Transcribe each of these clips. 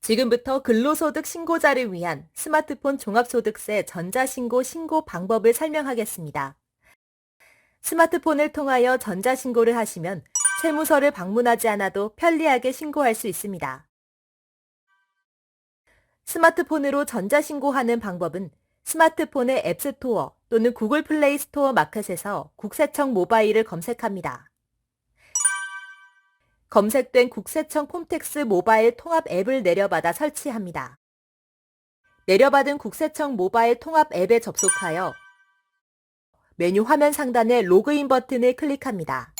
지금부터 근로소득 신고자를 위한 스마트폰 종합소득세 전자신고 신고 방법을 설명하겠습니다. 스마트폰을 통하여 전자신고를 하시면 세무서를 방문하지 않아도 편리하게 신고할 수 있습니다. 스마트폰으로 전자신고하는 방법은 스마트폰의 앱스토어 또는 구글 플레이 스토어 마켓에서 국세청 모바일을 검색합니다. 검색된 국세청 홈택스 모바일 통합 앱을 내려받아 설치합니다. 내려받은 국세청 모바일 통합 앱에 접속하여 메뉴 화면 상단의 로그인 버튼을 클릭합니다.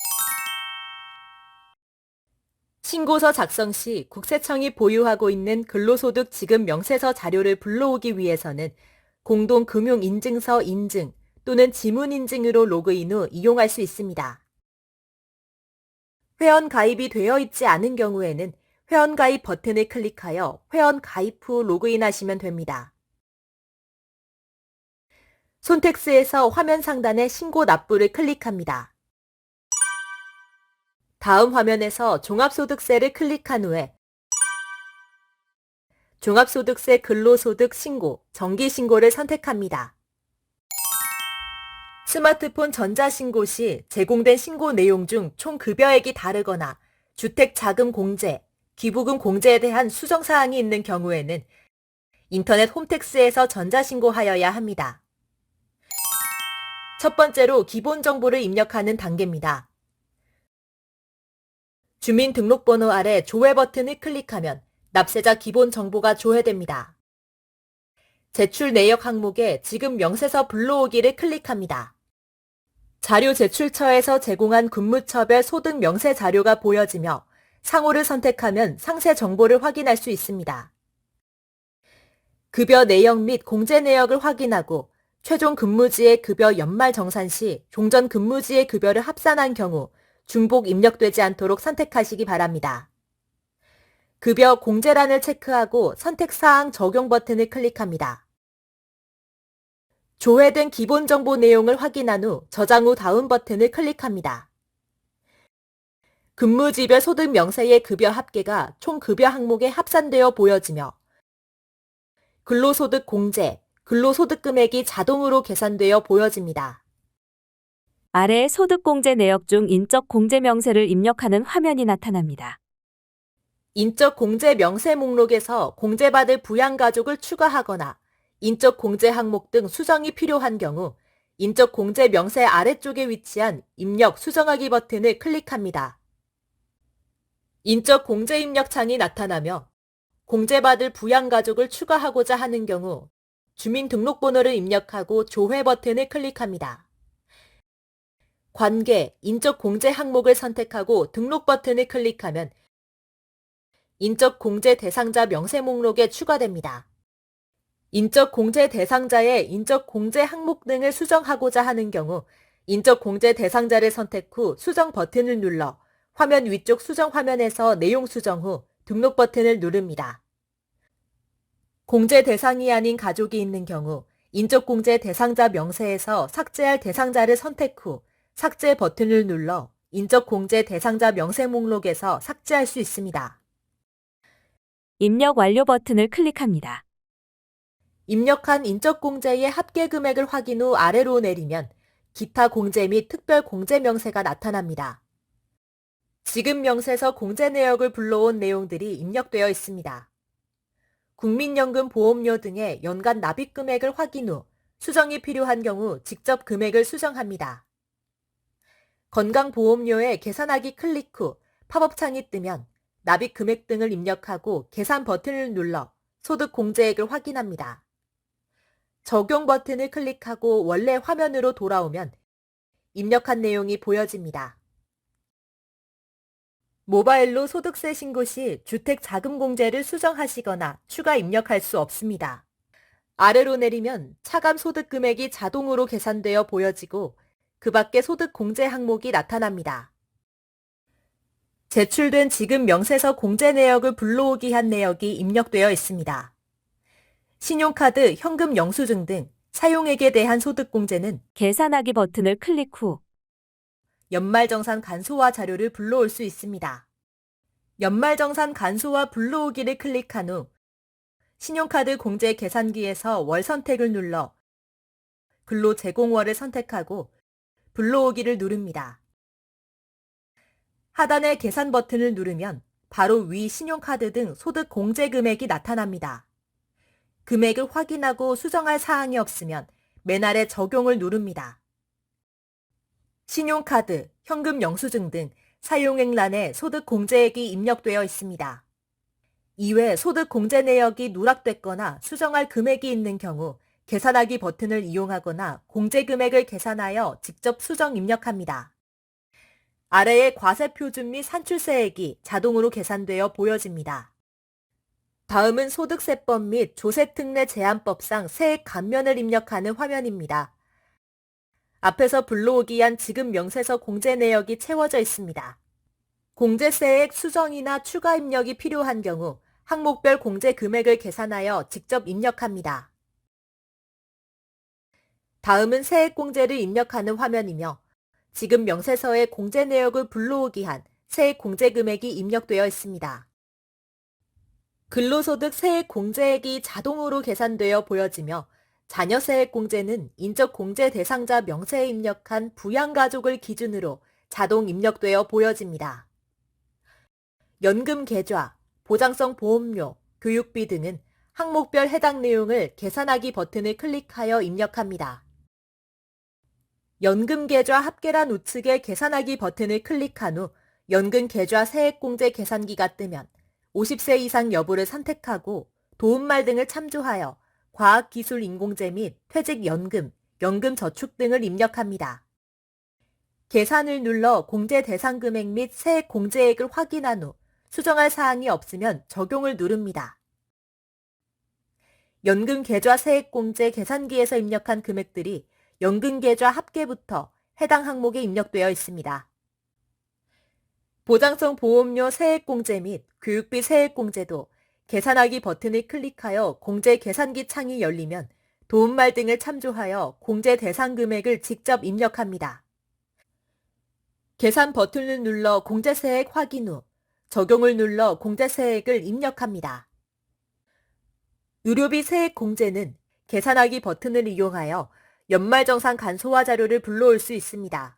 신고서 작성 시 국세청이 보유하고 있는 근로소득 지급 명세서 자료를 불러오기 위해서는 공동금융인증서 인증 또는 지문인증으로 로그인 후 이용할 수 있습니다. 회원 가입이 되어 있지 않은 경우에는 회원 가입 버튼을 클릭하여 회원 가입 후 로그인하시면 됩니다. 손택스에서 화면 상단의 신고 납부를 클릭합니다. 다음 화면에서 종합소득세를 클릭한 후에 종합소득세 근로소득 신고, 정기신고를 선택합니다. 스마트폰 전자신고 시 제공된 신고 내용 중 총 급여액이 다르거나 주택자금 공제, 기부금 공제에 대한 수정사항이 있는 경우에는 인터넷 홈택스에서 전자신고하여야 합니다. 첫 번째로 기본 정보를 입력하는 단계입니다. 주민등록번호 아래 조회 버튼을 클릭하면 납세자 기본 정보가 조회됩니다. 제출 내역 항목에 지급 명세서 불러오기를 클릭합니다. 자료 제출처에서 제공한 근무처별 소득 명세 자료가 보여지며 상호를 선택하면 상세 정보를 확인할 수 있습니다. 급여 내역 및 공제 내역을 확인하고 최종 근무지의 급여 연말 정산 시 종전 근무지의 급여를 합산한 경우 중복 입력되지 않도록 선택하시기 바랍니다. 급여 공제란을 체크하고 선택사항 적용 버튼을 클릭합니다. 조회된 기본 정보 내용을 확인한 후 저장 후 다음 버튼을 클릭합니다. 근무지별 소득 명세의 급여 합계가 총 급여 항목에 합산되어 보여지며 근로소득 공제, 근로소득 금액이 자동으로 계산되어 보여집니다. 아래 소득공제 내역 중 인적 공제 명세를 입력하는 화면이 나타납니다. 인적 공제 명세 목록에서 공제받을 부양가족을 추가하거나 인적 공제 항목 등 수정이 필요한 경우 인적 공제 명세 아래쪽에 위치한 입력 수정하기 버튼을 클릭합니다. 인적 공제 입력 창이 나타나며 공제받을 부양가족을 추가하고자 하는 경우 주민등록번호를 입력하고 조회 버튼을 클릭합니다. 관계, 인적 공제 항목을 선택하고 등록 버튼을 클릭하면 인적 공제 대상자 명세 목록에 추가됩니다. 인적 공제 대상자의 인적 공제 항목 등을 수정하고자 하는 경우 인적 공제 대상자를 선택 후 수정 버튼을 눌러 화면 위쪽 수정 화면에서 내용 수정 후 등록 버튼을 누릅니다. 공제 대상이 아닌 가족이 있는 경우 인적 공제 대상자 명세에서 삭제할 대상자를 선택 후 삭제 버튼을 눌러 인적 공제 대상자 명세 목록에서 삭제할 수 있습니다. 입력 완료 버튼을 클릭합니다. 입력한 인적 공제의 합계 금액을 확인 후 아래로 내리면 기타 공제 및 특별 공제 명세가 나타납니다. 지급 명세서 공제 내역을 불러온 내용들이 입력되어 있습니다. 국민연금 보험료 등의 연간 납입 금액을 확인 후 수정이 필요한 경우 직접 금액을 수정합니다. 건강보험료에 계산하기 클릭 후 팝업 창이 뜨면 납입 금액 등을 입력하고 계산 버튼을 눌러 소득 공제액을 확인합니다. 적용 버튼을 클릭하고 원래 화면으로 돌아오면 입력한 내용이 보여집니다. 모바일로 소득세 신고 시 주택자금공제를 수정하시거나 추가 입력할 수 없습니다. 아래로 내리면 차감 소득 금액이 자동으로 계산되어 보여지고 그 밖에 소득 공제 항목이 나타납니다. 제출된 지급 명세서 공제 내역을 불러오기 한 내역이 입력되어 있습니다. 신용카드, 현금 영수증 등 사용액에 대한 소득 공제는 계산하기 버튼을 클릭 후 연말정산 간소화 자료를 불러올 수 있습니다. 연말정산 간소화 불러오기를 클릭한 후 신용카드 공제 계산기에서 월 선택을 눌러 근로 제공월을 선택하고 불러오기를 누릅니다. 하단의 계산 버튼을 누르면 바로 위 신용카드 등 소득 공제 금액이 나타납니다. 금액을 확인하고 수정할 사항이 없으면 맨 아래 적용을 누릅니다. 신용카드, 현금 영수증 등 사용액란에 소득 공제액이 입력되어 있습니다. 이외 소득 공제 내역이 누락됐거나 수정할 금액이 있는 경우 계산하기 버튼을 이용하거나 공제 금액을 계산하여 직접 수정 입력합니다. 아래의 과세표준 및 산출세액이 자동으로 계산되어 보여집니다. 다음은 소득세법 및 조세특례 제한법상 세액 감면을 입력하는 화면입니다. 앞에서 불러오기한 지급 명세서 공제 내역이 채워져 있습니다. 공제세액 수정이나 추가 입력이 필요한 경우 항목별 공제 금액을 계산하여 직접 입력합니다. 다음은 세액 공제를 입력하는 화면이며 지급 명세서에 공제 내역을 불러오기한 세액 공제 금액이 입력되어 있습니다. 근로소득 세액 공제액이 자동으로 계산되어 보여지며 자녀세액 공제는 인적 공제 대상자 명세에 입력한 부양가족을 기준으로 자동 입력되어 보여집니다. 연금 계좌, 보장성 보험료, 교육비 등은 항목별 해당 내용을 계산하기 버튼을 클릭하여 입력합니다. 연금 계좌 합계란 우측의 계산하기 버튼을 클릭한 후 연금 계좌 세액 공제 계산기가 뜨면 50세 이상 여부를 선택하고 도움말 등을 참조하여 과학기술인공재 및 퇴직연금, 연금저축 등을 입력합니다. 계산을 눌러 공제 대상 금액 및 세액 공제액을 확인한 후 수정할 사항이 없으면 적용을 누릅니다. 연금 계좌 세액 공제 계산기에서 입력한 금액들이 연금 계좌 합계부터 해당 항목에 입력되어 있습니다. 보장성 보험료 세액 공제 및 교육비 세액 공제도 계산하기 버튼을 클릭하여 공제 계산기 창이 열리면 도움말 등을 참조하여 공제 대상 금액을 직접 입력합니다. 계산 버튼을 눌러 공제세액 확인 후 적용을 눌러 공제세액을 입력합니다. 의료비 세액 공제는 계산하기 버튼을 이용하여 연말정산 간소화 자료를 불러올 수 있습니다.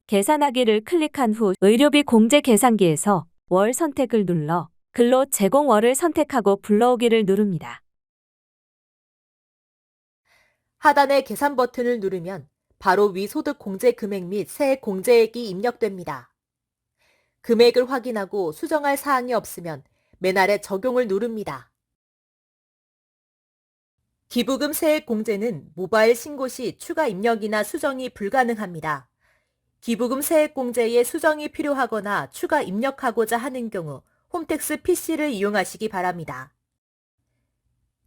계산하기를 클릭한 후 의료비 공제 계산기에서 월 선택을 눌러 근로 제공월을 선택하고 불러오기를 누릅니다. 하단의 계산 버튼을 누르면 바로 위 소득 공제 금액 및 세액 공제액이 입력됩니다. 금액을 확인하고 수정할 사항이 없으면 맨 아래 적용을 누릅니다. 기부금 세액 공제는 모바일 신고 시 추가 입력이나 수정이 불가능합니다. 기부금 세액 공제에 수정이 필요하거나 추가 입력하고자 하는 경우 홈택스 PC를 이용하시기 바랍니다.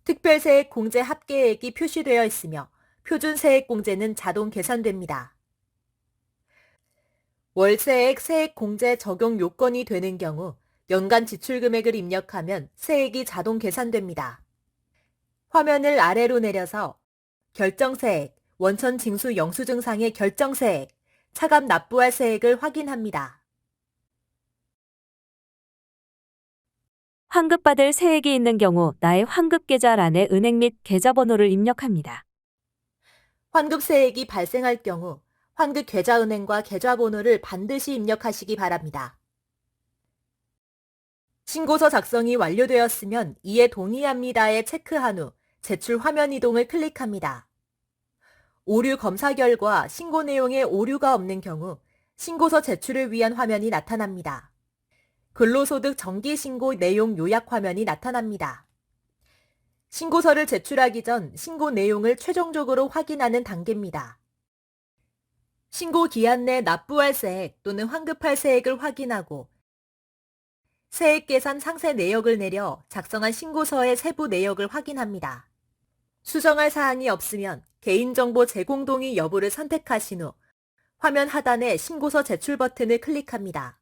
특별세액 공제 합계액이 표시되어 있으며 표준세액 공제는 자동 계산됩니다. 월세액 세액 공제 적용 요건이 되는 경우 연간 지출 금액을 입력하면 세액이 자동 계산됩니다. 화면을 아래로 내려서 결정세액, 원천 징수 영수증상의 결정세액, 차감 납부할 세액을 확인합니다. 환급받을 세액이 있는 경우 나의 환급계좌란에 은행 및 계좌번호를 입력합니다. 환급세액이 발생할 경우 환급계좌은행과 계좌번호를 반드시 입력하시기 바랍니다. 신고서 작성이 완료되었으면 이에 동의합니다에 체크한 후 제출 화면 이동을 클릭합니다. 오류 검사 결과 신고 내용에 오류가 없는 경우 신고서 제출을 위한 화면이 나타납니다. 근로소득 정기신고 내용 요약 화면이 나타납니다. 신고서를 제출하기 전 신고 내용을 최종적으로 확인하는 단계입니다. 신고 기한 내 납부할 세액 또는 환급할 세액을 확인하고 세액 계산 상세 내역을 내려 작성한 신고서의 세부 내역을 확인합니다. 수정할 사항이 없으면 개인정보 제공 동의 여부를 선택하신 후 화면 하단의 신고서 제출 버튼을 클릭합니다.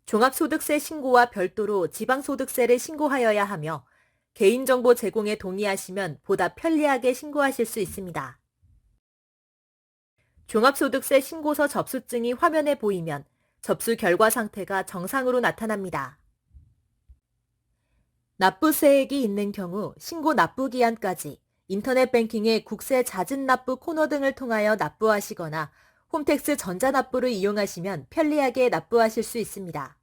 종합소득세 신고와 별도로 지방소득세를 신고하여야 하며 개인정보 제공에 동의하시면 보다 편리하게 신고하실 수 있습니다. 종합소득세 신고서 접수증이 화면에 보이면 접수 결과 상태가 정상으로 나타납니다. 납부세액이 있는 경우 신고 납부 기한까지 인터넷 뱅킹의 국세 잦은 납부 코너 등을 통하여 납부하시거나 홈택스 전자납부를 이용하시면 편리하게 납부하실 수 있습니다.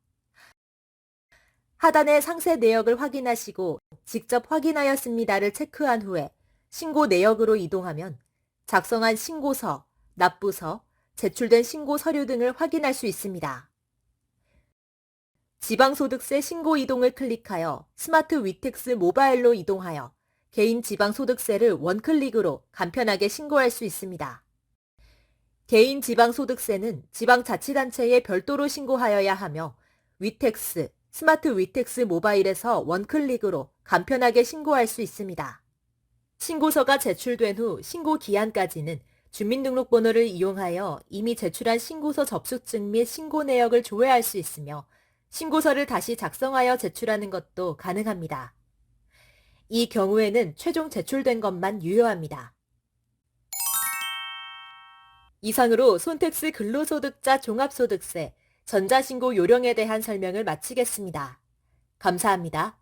하단의 상세 내역을 확인하시고 직접 확인하였습니다를 체크한 후에 신고 내역으로 이동하면 작성한 신고서, 납부서, 제출된 신고 서류 등을 확인할 수 있습니다. 지방소득세 신고 이동을 클릭하여 스마트 위텍스 모바일로 이동하여 개인 지방소득세를 원클릭으로 간편하게 신고할 수 있습니다. 개인 지방소득세는 지방자치단체에 별도로 신고하여야 하며 위텍스, 스마트 위텍스 모바일에서 원클릭으로 간편하게 신고할 수 있습니다. 신고서가 제출된 후 신고 기한까지는 주민등록번호를 이용하여 이미 제출한 신고서 접수증 및 신고 내역을 조회할 수 있으며 신고서를 다시 작성하여 제출하는 것도 가능합니다. 이 경우에는 최종 제출된 것만 유효합니다. 이상으로 손택스 근로소득자 종합소득세 전자신고 요령에 대한 설명을 마치겠습니다. 감사합니다.